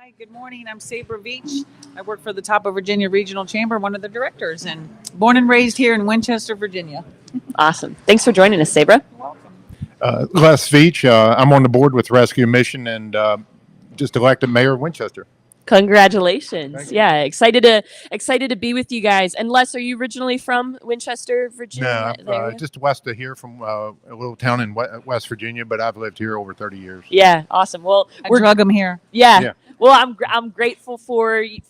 Hi, good morning. I'm Sabra Veach. I work for the Top of Virginia Regional Chamber, one of the directors, and born and raised here in Winchester, Virginia. Awesome. Thanks for joining us, Sabra. Welcome. Les Veach. I'm on the board with Rescue Mission and just elected mayor of Winchester. Congratulations. Thank you. Yeah, excited to be with you guys. And Les, are you originally from Winchester, Virginia? No, just west of here from a little town in West Virginia, but I've lived here over 30 years. Yeah, awesome. Well, I drug them here. Yeah. Well, I'm grateful for you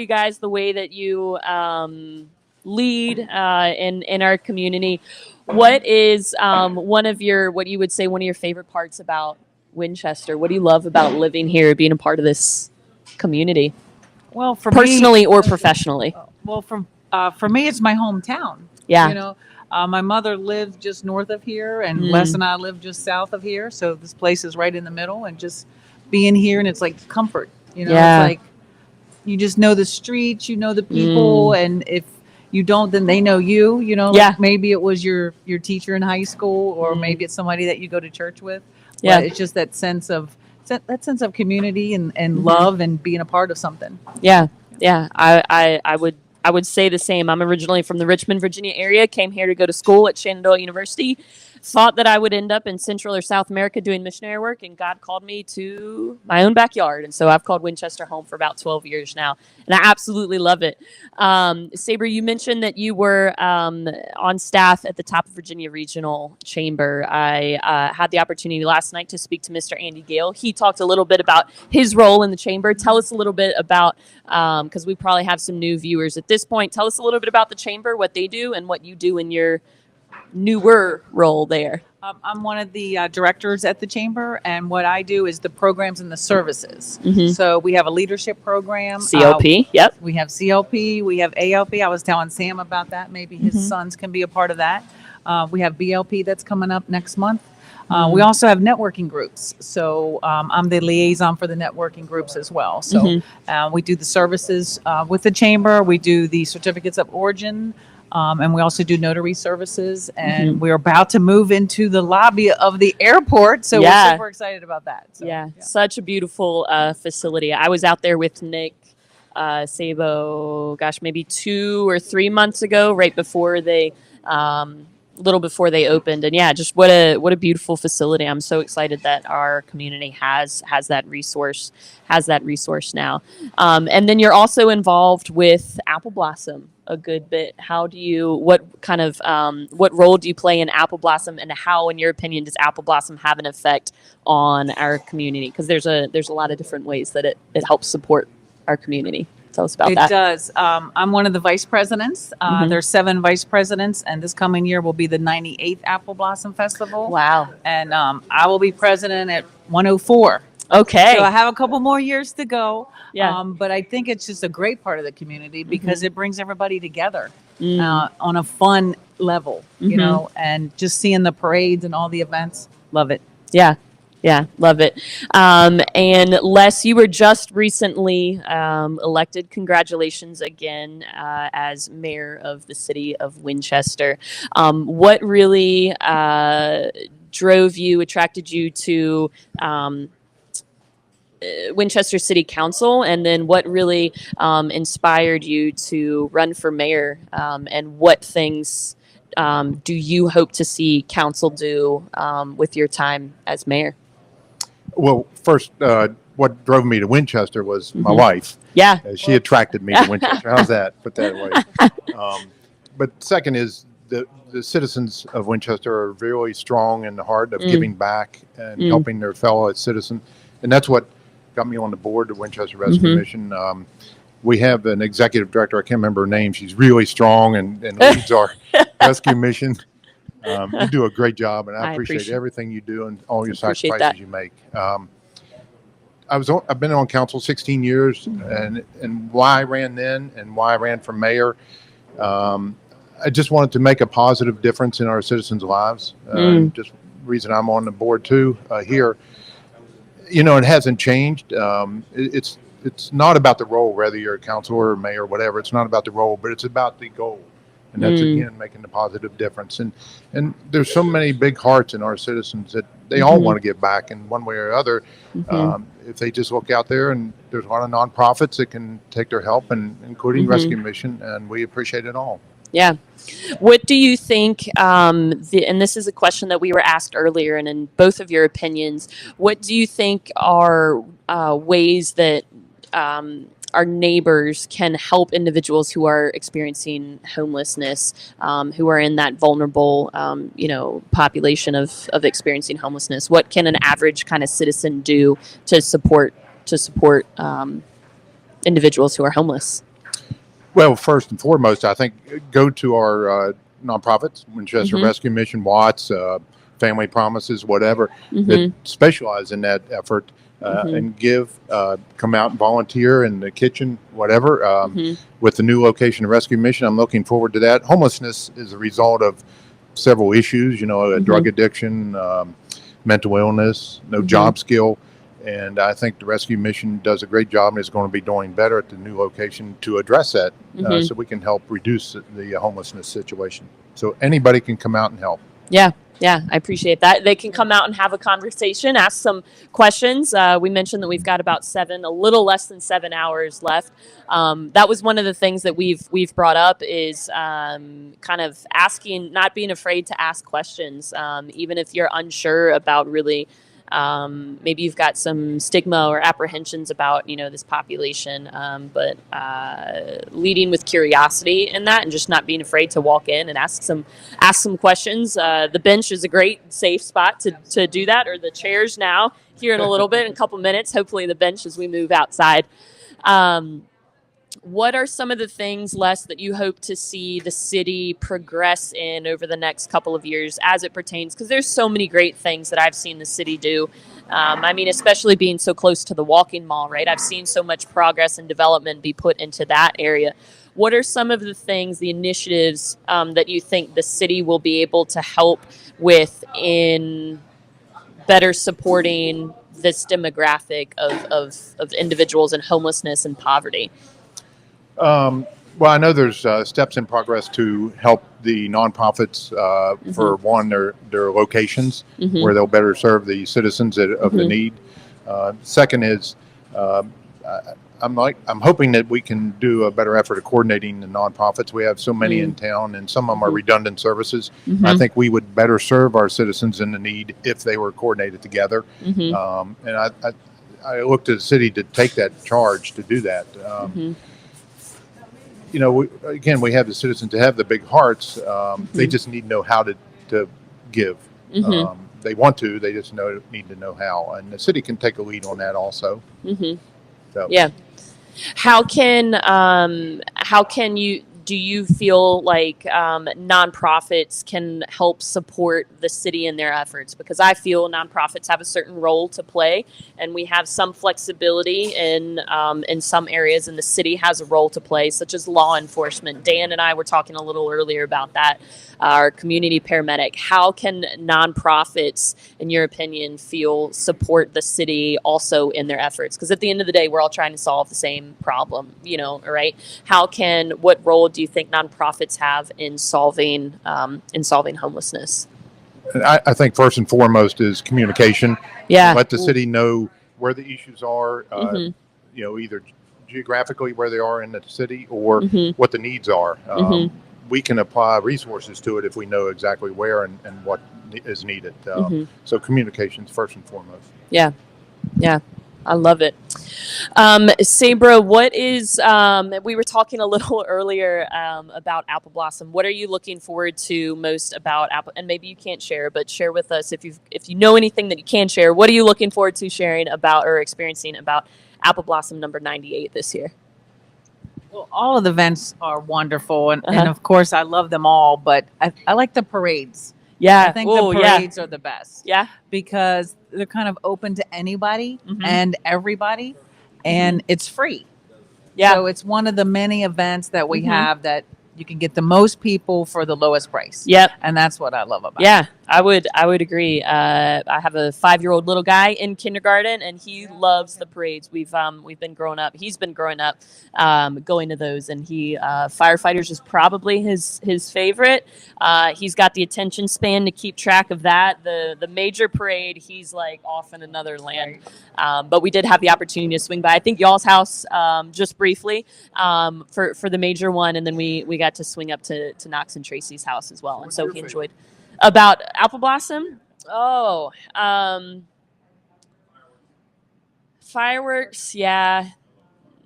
guys, the way that you lead in our community. What is what you would say one of your favorite parts about Winchester? What do you love about living here, being a part of this community? Well, for personally or professionally? Well, for me, it's my hometown. Yeah. You know, my mother lived just north of here, and Les and I live just south of here. So this place is right in the middle, and just being here, and it's like comfort. You know, Yeah. it's like you just know the streets, you know the people, and if you don't, then they know you. You know, Yeah. like maybe it was your teacher in high school, or maybe it's somebody that you go to church with. Yeah. But it's just that sense of community and love and being a part of something. Yeah. I would say the same. I'm originally from the Richmond, Virginia area, came here to go to school at Shenandoah University, thought that I would end up in Central or South America doing missionary work, and God called me to my own backyard. And so I've called Winchester home for about 12 years now, and I absolutely love it. Sabra, you mentioned that you were on staff at the Top of Virginia Regional Chamber. I had the opportunity last night to speak to Mr. Andy Gale. He talked a little bit about his role in the chamber. Tell us a little bit about, because we probably have some new viewers at this point, tell us a little bit about the chamber, what they do, and what you do in your newer role there. I'm one of the directors at the chamber, and what I do is the programs and the services. So we have a leadership program. CLP, yep. We have CLP, we have ALP. I was telling Sam about that. Maybe his sons can be a part of that. We have BLP that's coming up next month. We also have networking groups. So I'm the liaison for the networking groups as well. So we do the services with the chamber. We do the certificates of origin. And we also do notary services, and we're about to move into the lobby of the airport. So we're super excited about that. So, Such a beautiful facility. I was out there with Nick Sabo, maybe 2 or 3 months ago, right before they, little before they opened. And just what a beautiful facility. I'm so excited that our community has that resource now. And then you're also involved with Apple Blossom a good bit. What role do you play in Apple Blossom, and how, in your opinion, does Apple Blossom have an effect on our community? Because there's a lot of different ways that it helps support our community. Tell us about that. It does. I'm one of the vice presidents. There's 7 vice presidents, and this coming year will be the 98th Apple Blossom Festival. Wow. And I will be president at 104. Okay. So I have a couple more years to go. Yeah. But I think it's just a great part of the community because it brings everybody together on a fun level, you know, and just seeing the parades and all the events. Love it. Yeah, love it. And Les, you were just recently elected. Congratulations again as mayor of the city of Winchester. What really attracted you to Winchester City Council, and then what really inspired you to run for mayor, and what things do you hope to see council do with your time as mayor? Well, first, what drove me to Winchester was my wife. Yeah. She attracted me to Winchester. How's that? Put that away. But second is the citizens of Winchester are really strong in the heart of giving back and helping their fellow citizen. And that's what got me on the board of Winchester Rescue Mission. We have an executive director. I can't remember her name. She's really strong and leads our rescue mission. You do a great job, and I appreciate everything you do and all your sacrifices you make. I've been on council 16 years, and why I ran then and why I ran for mayor. I just wanted to make a positive difference in our citizens' lives. Just reason I'm on the board too here. You know, it hasn't changed. It's not about the role, whether you're a councilor or mayor or whatever. It's not about the role, but it's about the goal. and that's again making a positive difference. And there's so many big hearts in our citizens that they all want to give back in one way or other. If they just look out there, and there's a lot of nonprofits that can take their help, and including Rescue Mission, and we appreciate it all. Yeah. What do you think, and this is a question that we were asked earlier, and in both of your opinions, what do you think are ways that our neighbors can help individuals who are experiencing homelessness, who are in that vulnerable, population of experiencing homelessness? What can an average kind of citizen do to support individuals who are homeless? Well, first and foremost, I think go to our nonprofits, Winchester Rescue Mission, Watts, Family Promises, whatever, that specialize in that effort, and come out and volunteer in the kitchen, whatever. With the new location of Rescue Mission, I'm looking forward to that. Homelessness is a result of several issues, drug addiction, mental illness, no job skill. And I think the Rescue Mission does a great job and is going to be doing better at the new location to address that, so we can help reduce the homelessness situation. So anybody can come out and help. Yeah, I appreciate that. They can come out and have a conversation, ask some questions. We mentioned that we've got about a little less than 7 hours left. That was one of the things that we've brought up is kind of asking, not being afraid to ask questions, even if you're unsure about really. Maybe you've got some stigma or apprehensions about, this population, but leading with curiosity in that, and just not being afraid to walk in and ask some questions. The bench is a great safe spot to do that, or the chairs now here in a little bit, in a couple minutes, hopefully the bench as we move outside. What are some of the things, Les, that you hope to see the city progress in over the next couple of years as it pertains? Because there's so many great things that I've seen the city do. Especially being so close to the walking mall, right? I've seen so much progress and development be put into that area. What are some of the things, the initiatives that you think the city will be able to help with in better supporting this demographic of individuals in homelessness and poverty? Well, I know there's steps in progress to help the nonprofits for one, their locations where they'll better serve the citizens of the need. Second is I'm hoping that we can do a better effort of coordinating the nonprofits. We have so many in town, and some of them are redundant services. I think we would better serve our citizens in the need if they were coordinated together. And I look to the city to take that charge to do that. We have the citizens to have the big hearts. They just need to know how to give. They want to. They just need to know how, and the city can take a lead on that also. So. Yeah. How can you? Do you feel like nonprofits can help support the city in their efforts? Because I feel nonprofits have a certain role to play, and we have some flexibility in some areas, and the city has a role to play, such as law enforcement. Dan and I were talking a little earlier about that. Our community paramedic. How can nonprofits, in your opinion, support the city also in their efforts? Because at the end of the day, we're all trying to solve the same problem, right? What role do you think nonprofits have in solving homelessness? I think first and foremost is communication. Yeah. Let the city know where the issues are, either geographically where they are in the city or what the needs are. We can apply resources to it if we know exactly where and what is needed. So communications first and foremost. Yeah. I love it. Sabra, what is, we were talking a little earlier about Apple Blossom. What are you looking forward to most about Apple? And maybe you can't share, but share with us if you know anything that you can share. What are you looking forward to sharing about or experiencing about Apple Blossom number 98 this year? Well, all of the events are wonderful, and of course I love them all, but I like the parades. Yeah, I think the parades are the best. Yeah, because they're kind of open to anybody and everybody, and it's free. Yeah, so it's one of the many events that we have that you can get the most people for the lowest price. Yep, and that's what I love about it. I would agree. I have a 5-year-old little guy in kindergarten, and he loves the parades. We've been growing up. He's been growing up going to those, and firefighters is probably his favorite. He's got the attention span to keep track of that. The major parade, he's like off in another land. But we did have the opportunity to swing by, I think, y'all's house just briefly for the major one, and then we got to swing up to Knox and Tracy's house as well, and so he enjoyed. About Apple Blossom? Oh, fireworks. Yeah,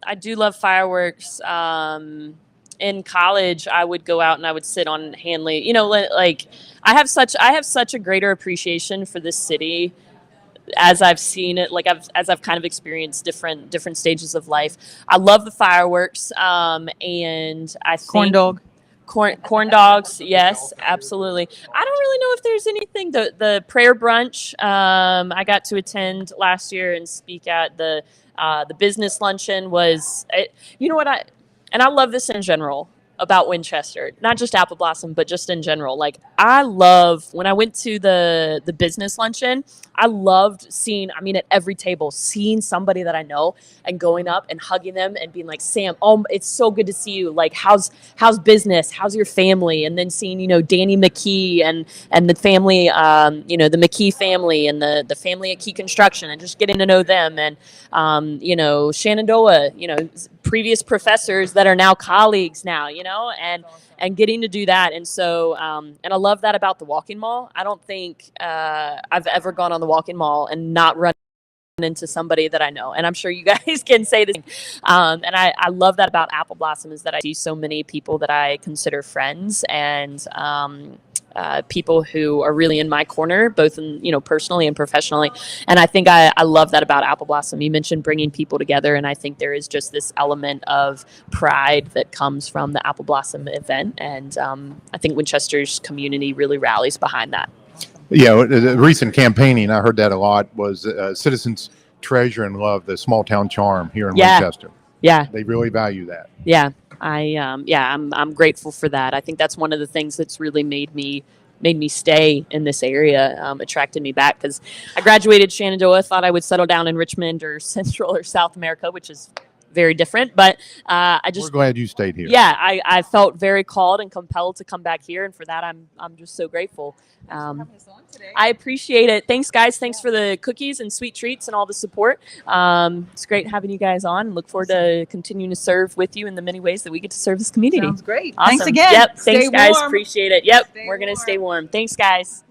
I do love fireworks. In college, I would go out and I would sit on Hanley. You know, like I have such a greater appreciation for this city as I've seen it. Like as I've kind of experienced different stages of life. I love the fireworks. And I think Corn dog. Corn dogs, yes, absolutely. I don't really know if there's anything. The prayer brunch, I got to attend last year and speak at the business luncheon. You know what, I love this in general about Winchester, not just Apple Blossom, but just in general. Like, I love when I went to the business luncheon, I loved seeing, I mean, at every table, seeing somebody that I know and going up and hugging them and being like, Sam, oh, it's so good to see you. Like, how's business? How's your family? And then seeing, Danny McKee and the family, the McKee family and the family at Key Construction, and just getting to know them. And, Shenandoah, previous professors that are now colleagues now, and getting to do that. And so, and I love that about the Walking Mall. I don't think I've ever gone on the Walking Mall and not run into somebody that I know. And I'm sure you guys can say this. And I love that about Apple Blossom, is that I see so many people that I consider friends, and people who are really in my corner, both in, personally and professionally. And I think I love that about Apple Blossom. You mentioned bringing people together, and I think there is just this element of pride that comes from the Apple Blossom event. And I think Winchester's community really rallies behind that. Yeah, the recent campaigning, I heard that a lot, was citizens treasure and love the small town charm here in Winchester. Yeah. They really value that. Yeah. I'm grateful for that. I think that's one of the things that's really made me stay in this area, attracted me back, because I graduated Shenandoah, thought I would settle down in Richmond or Central or South America, which is very different. But we're glad you stayed here. Yeah, I felt very called and compelled to come back here, and for that I'm just so grateful. I appreciate it. Thanks, guys. Thanks for the cookies and sweet treats and all the support. It's great having you guys on, and look forward to continuing to serve with you in the many ways that we get to serve this community. Sounds great. Awesome. Thanks again. Yep. Thanks, Stay guys. warm. Appreciate it. Yep. Stay We're going to warm. stay warm. Thanks, guys.